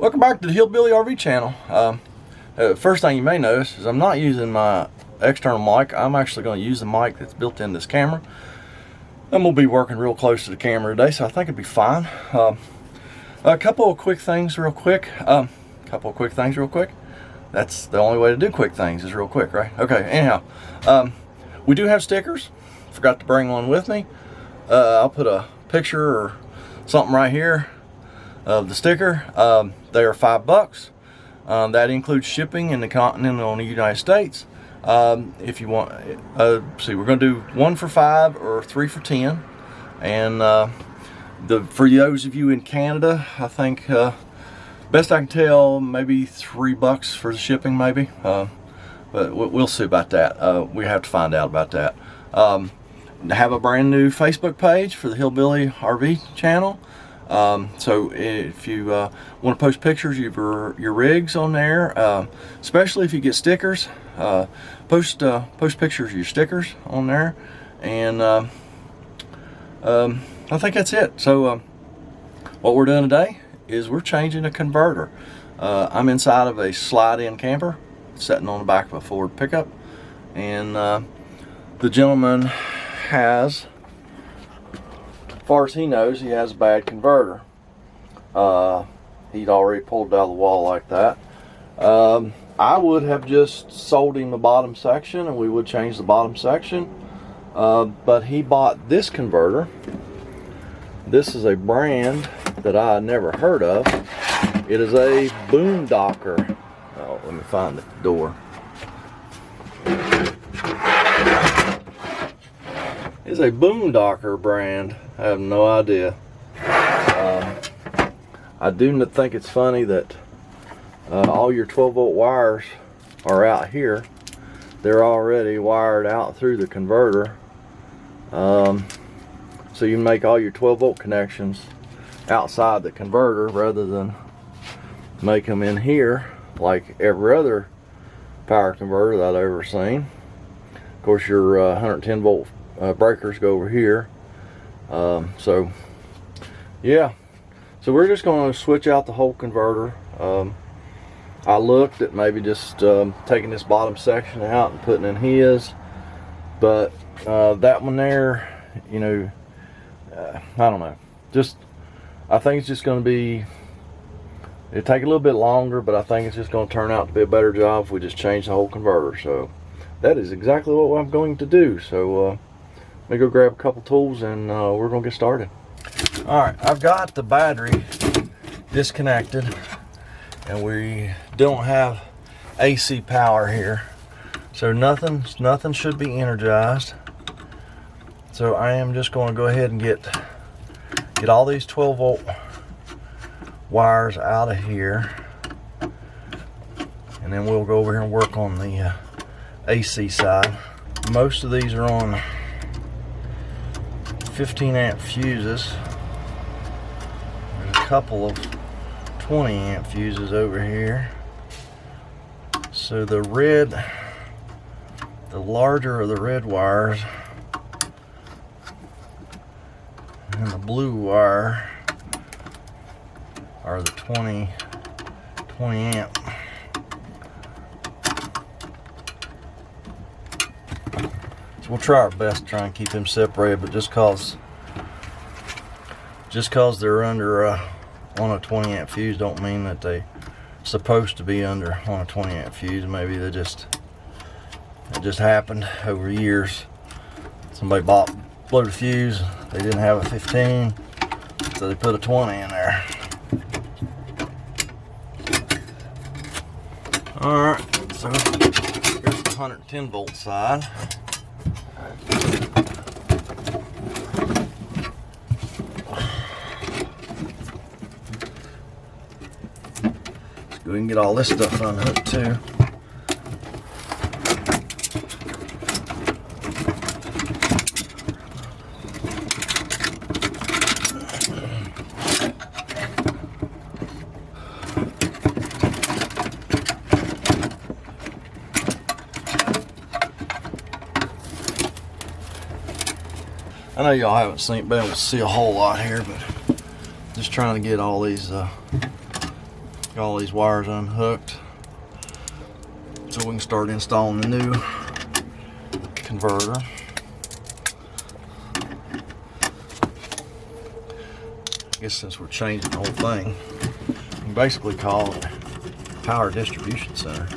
Welcome back to the Hillbilly RV channel. First thing you may notice is I'm not using my external mic. I'm actually going to use the mic that's built in this camera. I'm going to be working real close to the camera today, so I think it'd be fine. A couple of quick things real quick. That's the only way to do quick things, is real quick, right? Okay, anyhow. We do have stickers. Forgot to bring one with me. I'll put a picture or something right here of the sticker. They are $5. That includes shipping in the continental United States. If you want, see, we're going to do 1 for $5 or 3 for $10. And for those of you in Canada, I think best I can tell, maybe $3 for the shipping, maybe. But we'll see about that. We have to find out about that. Have a brand new Facebook page for the Hillbilly RV channel. So if you want to post pictures of your rigs on there, especially if you get stickers, post pictures of your stickers on there. And I think that's it. So what we're doing today is we're changing a converter. I'm inside of a slide-in camper sitting on the back of a Ford pickup, and the gentleman has, as far as he knows, he has a bad converter. He'd already pulled it out of the wall like that. I would have just sold him the bottom section and we would change the bottom section. But he bought this converter. This is a brand that I never heard of. It is a Boondocker. Oh, let me find the door. It's a Boondocker brand. I have no idea. I do think it's funny that all your 12-volt wires are out here. They're already wired out through the converter. So you can make all your 12-volt connections outside the converter rather than make them in here like every other power converter that I've ever seen. Of course, your 110-volt breakers go over here. So yeah, so we're just going to switch out the whole converter. I looked at maybe just taking this bottom section out and putting in his, but that one there, you know, I don't know, I think it's just going to be, it'll take a little bit longer, but I think it's just going to turn out to be a better job if we just change the whole converter. So that is exactly what I'm going to do. So let me go grab a couple tools and we're going to get started. Alright, I've got the battery disconnected and we don't have AC power here. So nothing should be energized. So I am just going to go ahead and get all these 12-volt wires out of here. And then we'll go over here and work on the AC side. Most of these are on 15 amp fuses. There's a couple of 20 amp fuses over here. So the larger of the red wires and the blue wire are the 20 amp. So we'll try our best to try and keep them separated, but just cause they're under on a 20 amp fuse don't mean that they're supposed to be under on a 20 amp fuse. Maybe it just happened over years. Somebody blew the fuse, they didn't have a 15, so they put a 20 in there. Alright, so here's the 110 volt side. Let's go and get all this stuff unhooked too. I know y'all haven't been able to see a whole lot here, but just trying to get all these Got all these wires unhooked so we can start installing the new converter. I guess since we're changing the whole thing, you can basically call it a power distribution center.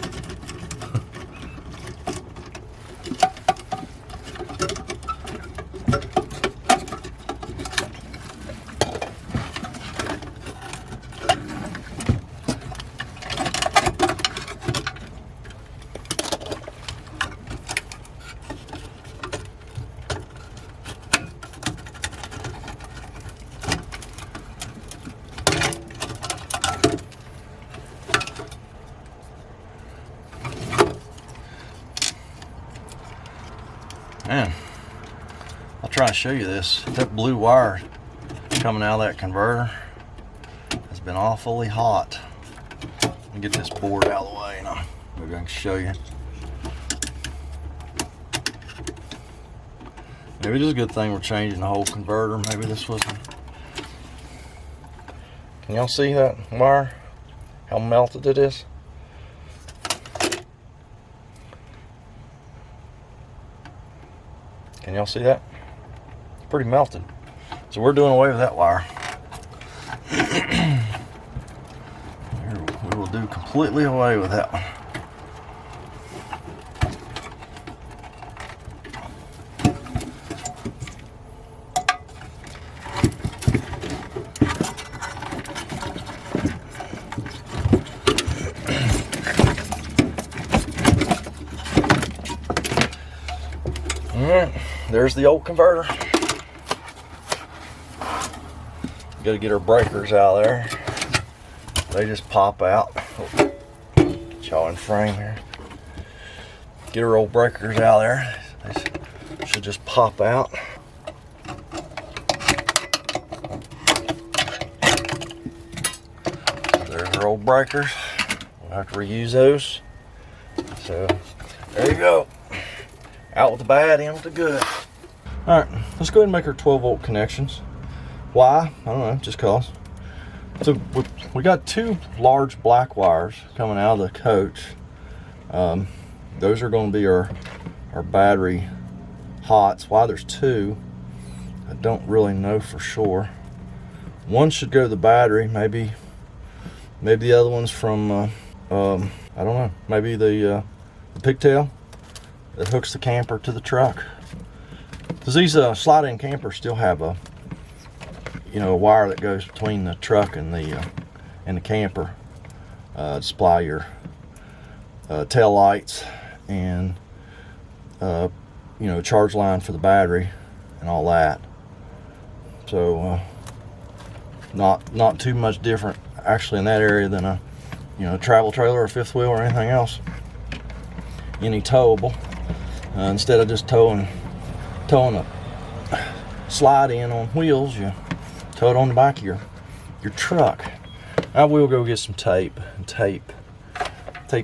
Man, I'll try to show you this. That blue wire coming out of that converter has been awfully hot. Let me get this board out of the way and maybe I can show you. Maybe it is a good thing we're changing the whole converter. Maybe this wasn't. Can y'all see that wire? How melted it is? Can y'all see that? It's pretty melted. So we're doing away with that wire. We will do completely away with that one. Alright, there's the old converter. Got to get our breakers out of there. They just pop out. Oh, get y'all in frame here. Get our old breakers out of there. They should just pop out. There's our old breakers. We'll have to reuse those. So there you go. Out with the bad, in with the good. Alright, let's go ahead and make our 12 volt connections. Why? I don't know, just cause. So we got two large black wires coming out of the coach. Those are going to be our battery hots. Why there's two, I don't really know for sure. One should go to the battery, maybe the other one's from, I don't know, maybe the pigtail that hooks the camper to the truck. Because these slide-in campers still have a wire that goes between the truck and the camper to supply your tail lights and charge line for the battery and all that. So not too much different actually in that area than a travel trailer or fifth wheel or anything else. Any towable. Instead of just towing a slide in on wheels, you tow it on the back of your truck. I will go get some tape and tape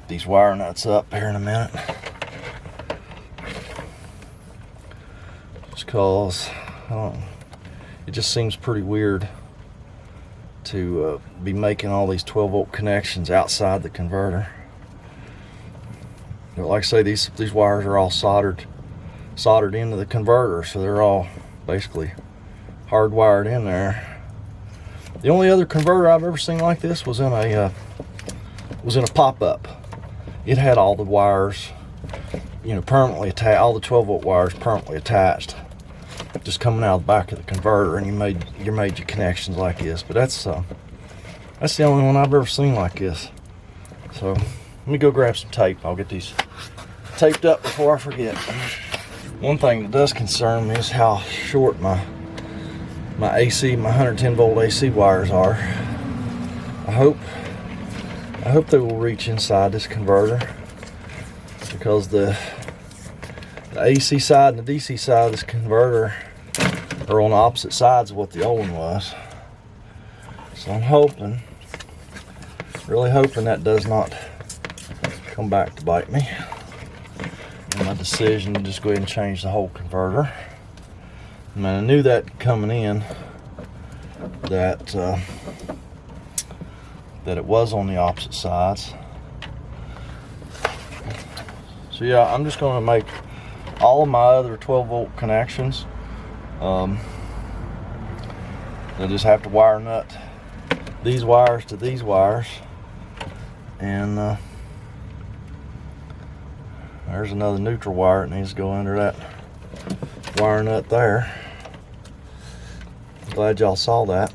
these wire nuts up here in a minute. Just cause it just seems pretty weird to be making all these 12 volt connections outside the converter. But like I say, these wires are all soldered into the converter, so they're all basically hardwired in there. The only other converter I've ever seen like this was in a pop-up. It had all the wires, permanently attached, all the 12 volt wires permanently attached, just coming out of the back of the converter, and you made your connections like this. But that's the only one I've ever seen like this. So let me go grab some tape. I'll get these taped up before I forget. One thing that does concern me is how short my AC, my 110 volt AC wires are. I hope they will reach inside this converter, because the AC side and the DC side of this converter are on the opposite sides of what the old one was. So I'm really hoping that does not come back to bite me. And my decision to just go ahead and change the whole converter. I mean, I knew that coming in, that that it was on the opposite sides. So yeah, I'm just going to make all of my other 12 volt connections. They'll just have to wire nut these wires to these wires, and there's another neutral wire that needs to go under that wire nut there. Glad y'all saw that.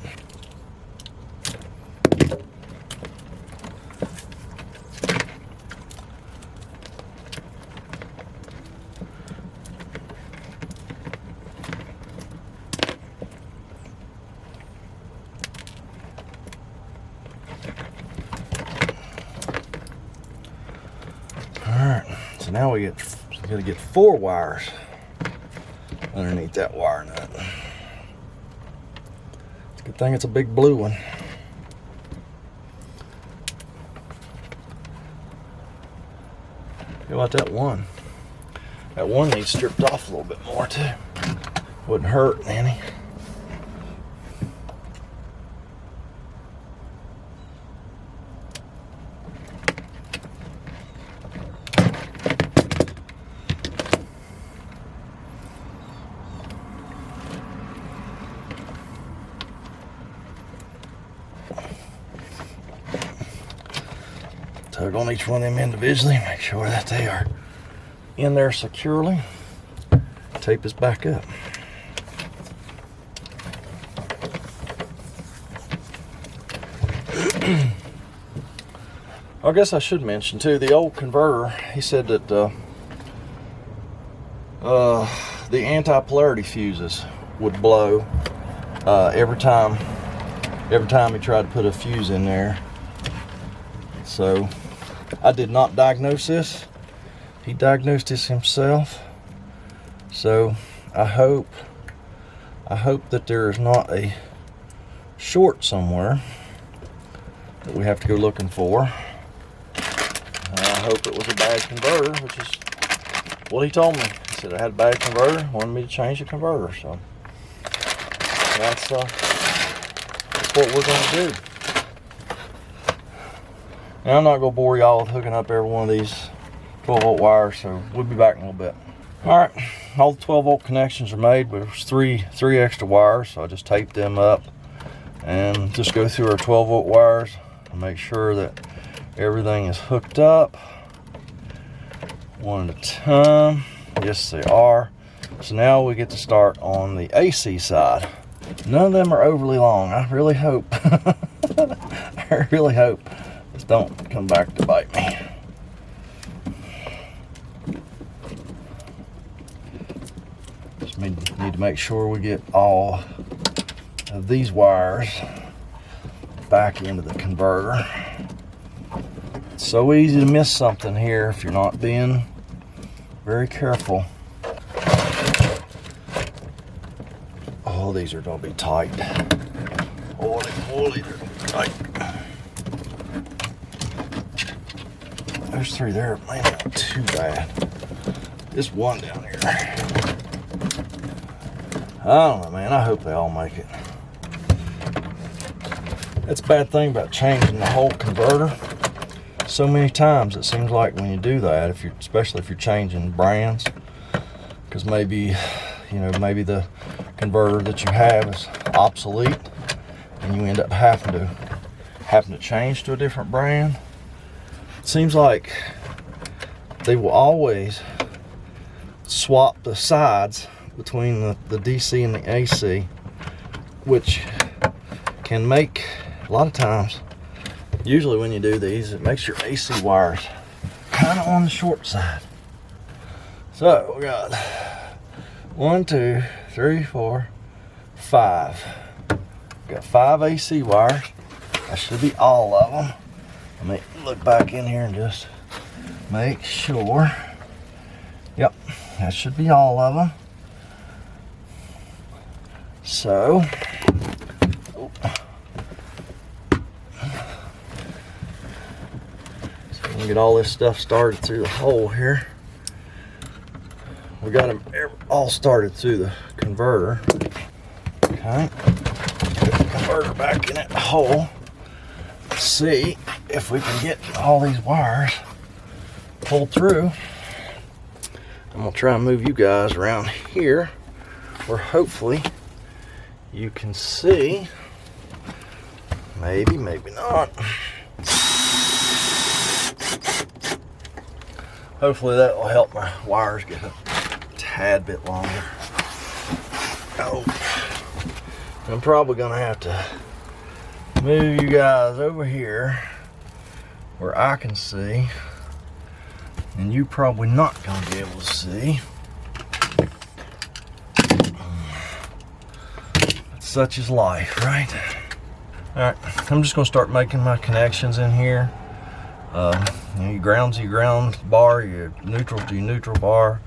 Alright, so now we gotta get 4 wires underneath that wire nut. Good thing it's a big blue one. How about that one? That one needs stripped off a little bit more too. Wouldn't hurt any. Tug on each one of them individually, make sure that they are in there securely. Tape this back up. I guess I should mention too, the old converter, he said that the anti-polarity fuses would blow every time he tried to put a fuse in there. So I did not diagnose this. He diagnosed this himself. So I hope that there is not a short somewhere that we have to go looking for. I hope it was a bad converter, which is what he told me. He said I had a bad converter, wanted me to change the converter. So that's what we're going to do. Now I'm not going to bore y'all with hooking up every one of these 12 volt wires, so we'll be back in a little bit. Alright, all the 12 volt connections are made, but there's three extra wires, so I just taped them up and just go through our 12 volt wires and make sure that everything is hooked up one at a time. Yes, they are. So now we get to start on the AC side. None of them are overly long. I really hope. I really hope this don't come back to bite me. Just need to make sure we get all of these wires back into the converter. It's so easy to miss something here if you're not being very careful. Oh, these are going to be tight. Holy, they're tight. There's three there, might not be too bad. This one down here. I don't know, man. I hope they all make it. That's a bad thing about changing the whole converter. So many times it seems like when you do that, especially if you're changing brands, because maybe the converter that you have is obsolete, and you end up having to change to a different brand. It seems like they will always swap the sides between the DC and the AC, which can make, a lot of times, usually when you do these, it makes your AC wires kind of on the short side. So we got 1, 2, 3, 4, 5. We got 5 AC wires. That should be all of them. Let me look back in here and just make sure. Yep, that should be all of them. So, we'll get all this stuff started through the hole here. We got them all started through the converter. Okay, put the converter back in that hole. see if we can get all these wires pulled through. I'm gonna try and move you guys around here where hopefully you can see. Maybe, maybe not. Hopefully that will help my wires get a tad bit longer. Oh, I'm probably gonna have to move you guys over here where I can see, and you probably not gonna be able to see. But such is life, right? All right, I'm just gonna start making my connections in here. You know, your ground's your ground bar, your neutral to your neutral bar,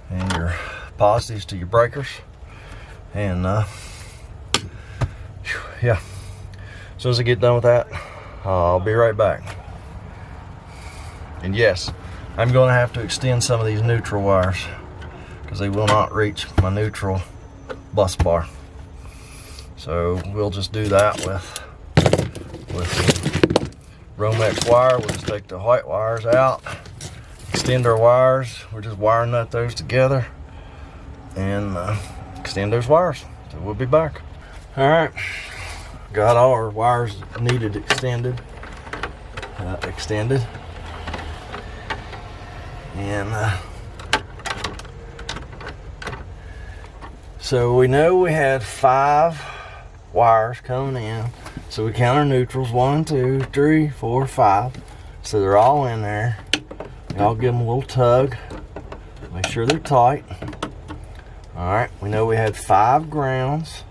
and your positives to your breakers. And yeah, as soon as I get done with that, I'll be right back. And yes, I'm going to have to extend some of these neutral wires because they will not reach my neutral bus bar. So we'll just do that with Romex wire. We'll just take the white wires out, extend our wires. We're just wire nut those together and extend those wires. So we'll be back. All right, got all our wires needed extended. And so we know we had 5 wires coming in. So we count our neutrals, 1, 2, 3, 4, 5. So they're all in there. I'll give them a little tug. Make sure they're tight. All right, we know we had 5 grounds.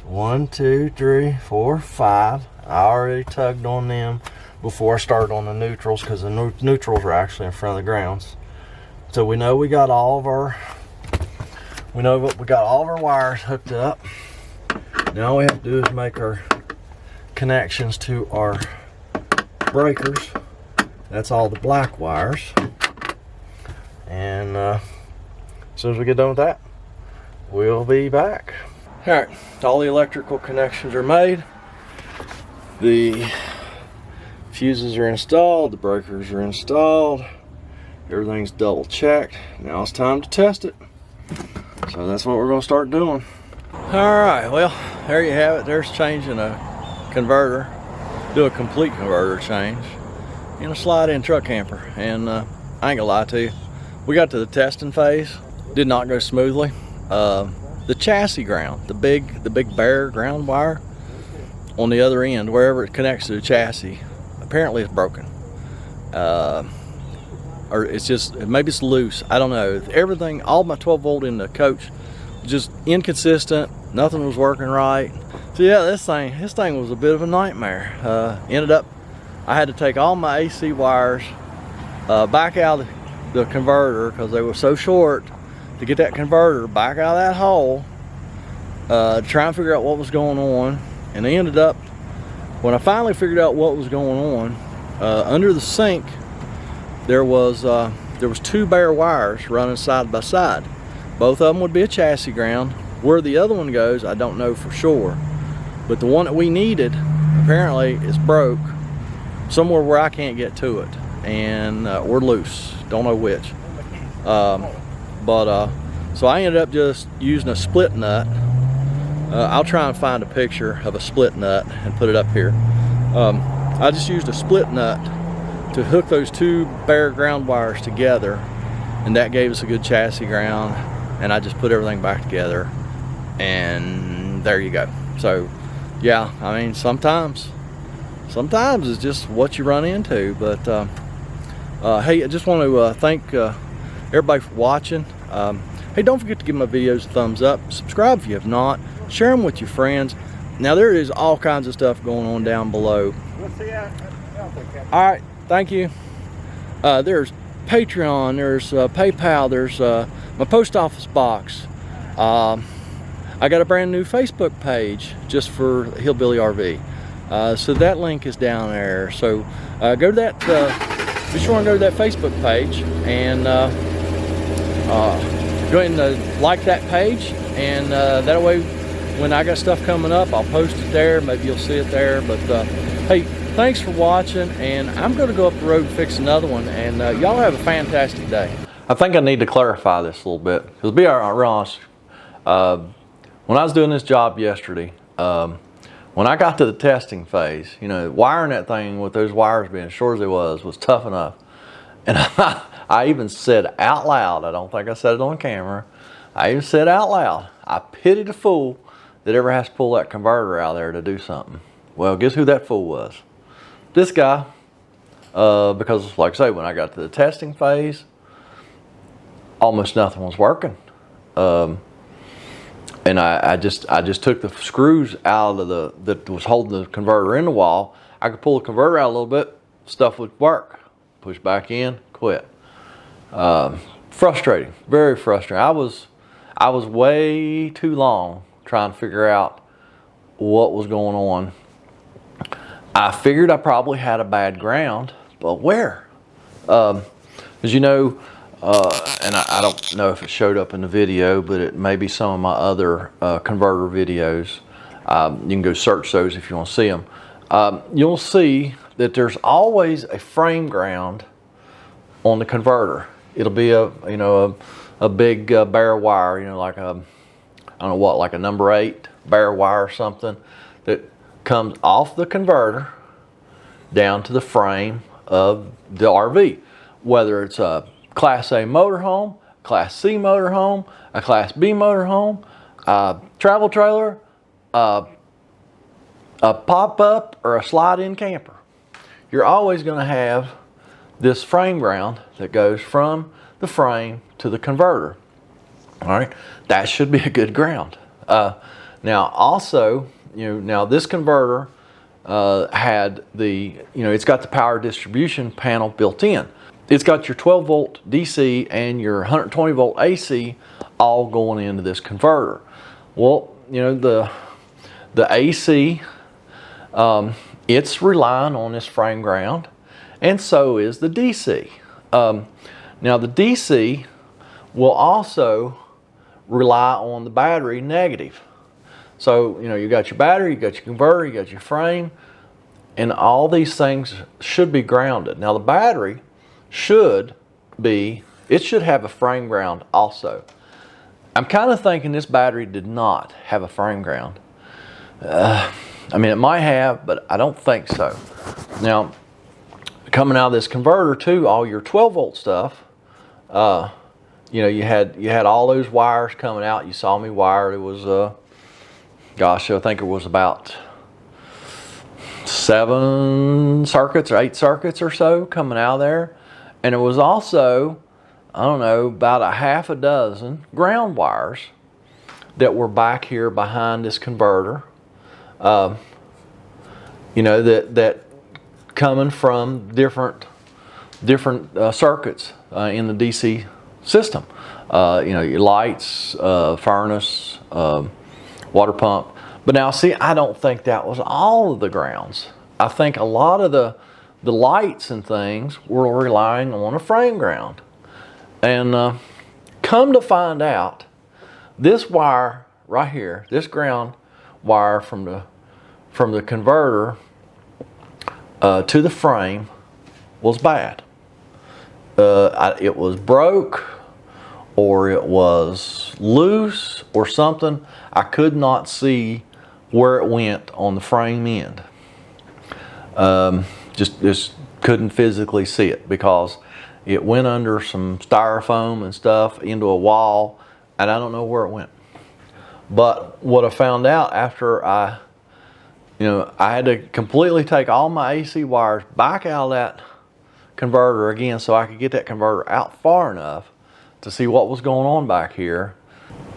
1, 2, 3, 4, 5. I already tugged on them before I started on the neutrals because the neutrals are actually in front of the grounds. So we know we got all of our wires hooked up. Now all we have to do is make our connections to our breakers. That's all the black wires. And as soon as we get done with that, we'll be back. All right, all the electrical connections are made. The fuses are installed, the breakers are installed, everything's double checked. Now it's time to test it. So that's what we're gonna start doing. All right, well, there you have it. There's changing a converter, do a complete converter change in a slide-in truck camper. And I ain't gonna lie to you, we got to the testing phase, did not go smoothly. The chassis ground, the big bare ground wire on the other end, wherever it connects to the chassis, apparently it's broken. Or it's just, maybe it's loose, I don't know. Everything, all my 12 volt in the coach, just inconsistent, nothing was working right. So yeah, this thing was a bit of a nightmare. Ended up, I had to take all my AC wires back out of the converter because they were so short, to get that converter back out of that hole, to try and figure out what was going on. And they ended up, when I finally figured out what was going on, under the sink there was 2 bare wires running side by side. Both of them would be a chassis ground. Where the other one goes, I don't know for sure, but the one that we needed apparently is broke somewhere where I can't get to it, and we're loose, don't know which. So I ended up just using a split nut. I'll try and find a picture of a split nut and put it up here. I just used a split nut to hook those 2 bare ground wires together, and that gave us a good chassis ground. And I just put everything back together, and there you go. So yeah, I mean, sometimes it's just what you run into. But hey, I just want to thank everybody for watching. Hey, don't forget to give my videos a thumbs up, subscribe if you have not, share them with your friends. Now there is all kinds of stuff going on down below. All right, thank you. There's Patreon, there's PayPal, there's my post office box. I got a brand new Facebook page just for Hillbilly RV. So that link is down there. So go to that, be sure and go to that Facebook page and go ahead and like that page. And that way, when I got stuff coming up, I'll post it there. Maybe you'll see it there. But hey, Thanks for watching, and I'm going to go up the road and fix another one, and y'all have a fantastic day. I think I need to clarify this a little bit, because to be honest, when I was doing this job yesterday, when I got to the testing phase, you know, wiring that thing with those wires being short as it was tough enough. And I even said out loud, I don't think I said it on camera, I even said out loud, I pity the fool that ever has to pull that converter out there to do something. Well, guess who that fool was? This guy, because like I say, when I got to the testing phase, almost nothing was working. And I just took the screws out of that was holding the converter in the wall. I could pull the converter out a little bit, stuff would work. Push back in, quit. Frustrating, very frustrating. I was way too long trying to figure out what was going on. I figured I probably had a bad ground, but where? As you know, and I don't know if it showed up in the video, but it may be some of my other converter videos. You can go search those if you want to see them. You'll see that there's always a frame ground on the converter. It'll be a big bare wire, you know, like I don't know what, like a number 8 bare wire or something that comes off the converter down to the frame of the RV. Whether it's a Class A motorhome, Class C motorhome, a Class B motorhome, a travel trailer, a pop-up, or a slide-in camper. You're always going to have this frame ground that goes from the frame to the converter. All right, that should be a good ground. Now also, now this converter had the, it's got the power distribution panel built in. It's got your 12 volt DC and your 120 volt AC all going into this converter. Well, the AC, it's relying on this frame ground, and so is the DC. Now the DC will also rely on the battery negative. So, you got your battery, you got your converter, you got your frame, and all these things should be grounded. Now the battery should have a frame ground also. I'm kind of thinking this battery did not have a frame ground. I mean, it might have, but I don't think so. Now, coming out of this converter too, all your 12 volt stuff, you had all those wires coming out. You saw me wire. It was, gosh, I think it was about 7 circuits or 8 circuits or so coming out of there. And it was also, I don't know, about a half a dozen ground wires that were back here behind this converter. That coming from different circuits in the DC system. Your lights, furnace, water pump. But now, see, I don't think that was all of the grounds. I think a lot of the lights and things were relying on a frame ground. And come to find out, this wire right here, this ground wire from the converter to the frame was bad. It was broke, or it was loose or something. I could not see where it went on the frame end. Just couldn't physically see it, because it went under some styrofoam and stuff into a wall, and I don't know where it went. But what I found out after I had to completely take all my AC wires back out of that converter again, so I could get that converter out far enough to see what was going on back here.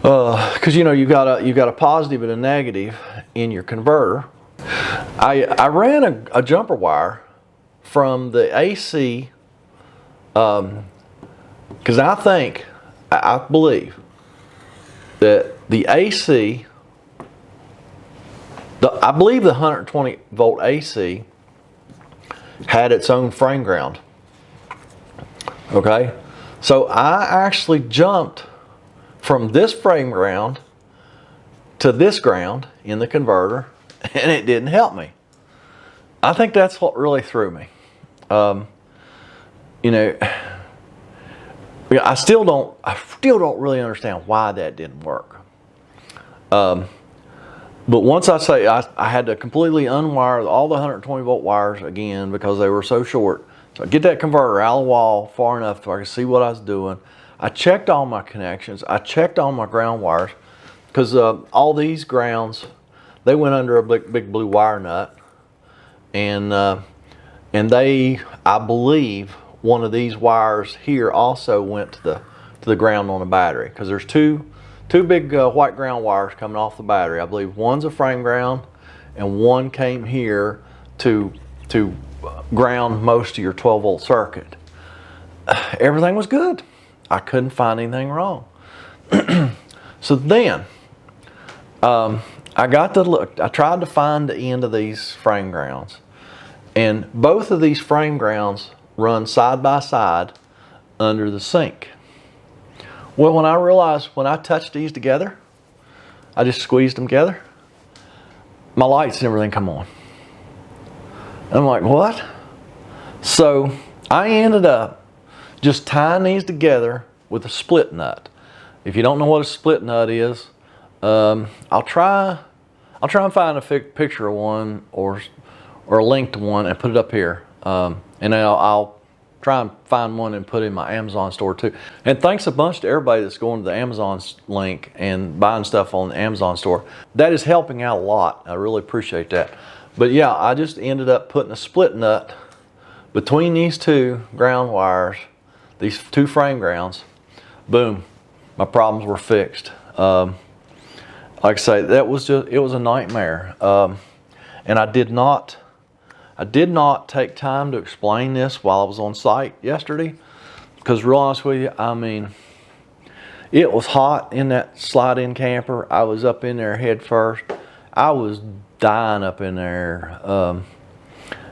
Because you got a positive and a negative in your converter. I ran a jumper wire from the AC, because I believe that the AC, I believe the 120 volt AC had its own frame ground. Okay, so I actually jumped from this frame ground to this ground in the converter, and it didn't help me. I think that's what really threw me. You know, I still don't really understand why that didn't work. But once I had to completely unwire all the 120 volt wires again because they were so short. So I get that converter out of the wall far enough so I could see what I was doing. I checked all my connections. I checked all my ground wires because all these grounds, they went under a big blue wire nut, and they, I believe, one of these wires here also went to the ground on the battery, because there's two big white ground wires coming off the battery. I believe one's a frame ground and one came here to ground most of your 12 volt circuit. Everything was good. I couldn't find anything wrong. So then I got to look. I tried to find the end of these frame grounds, and both of these frame grounds run side by side under the sink. Well, when I realized when I touched these together, I just squeezed them together, my lights and everything come on. And I'm like, what? So I ended up just tying these together with a split nut. If you don't know what a split nut is, I'll try and find a picture of one or a link to one and put it up here. And then I'll try and find one and put it in my Amazon store too. And thanks a bunch to everybody that's going to the Amazon link and buying stuff on the Amazon store. That is helping out a lot. I really appreciate that. But yeah, I just ended up putting a split nut between these two ground wires, these two frame grounds. Boom, my problems were fixed. Like I say, it was a nightmare. And I did not take time to explain this while I was on site yesterday, because real honest with you, I mean, it was hot in that slide-in camper. I was up in there head first. I was dying up in there,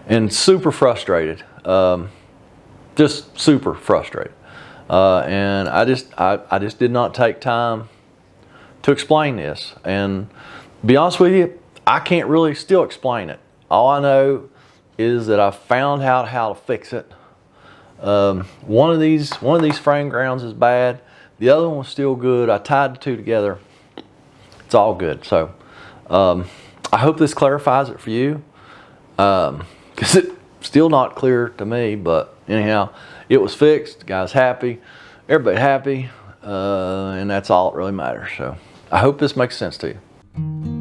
and super frustrated, just super frustrated. And I just did not take time to explain this. And to be honest with you, I can't really still explain it. All I know is that I found out how to fix it. One of these frame grounds is bad. The other one was still good. I tied the two together. It's all good. So I hope this clarifies it for you, because it's still not clear to me. But anyhow, it was fixed. The guy's happy. Everybody happy. And that's all that really matters. So I hope this makes sense to you.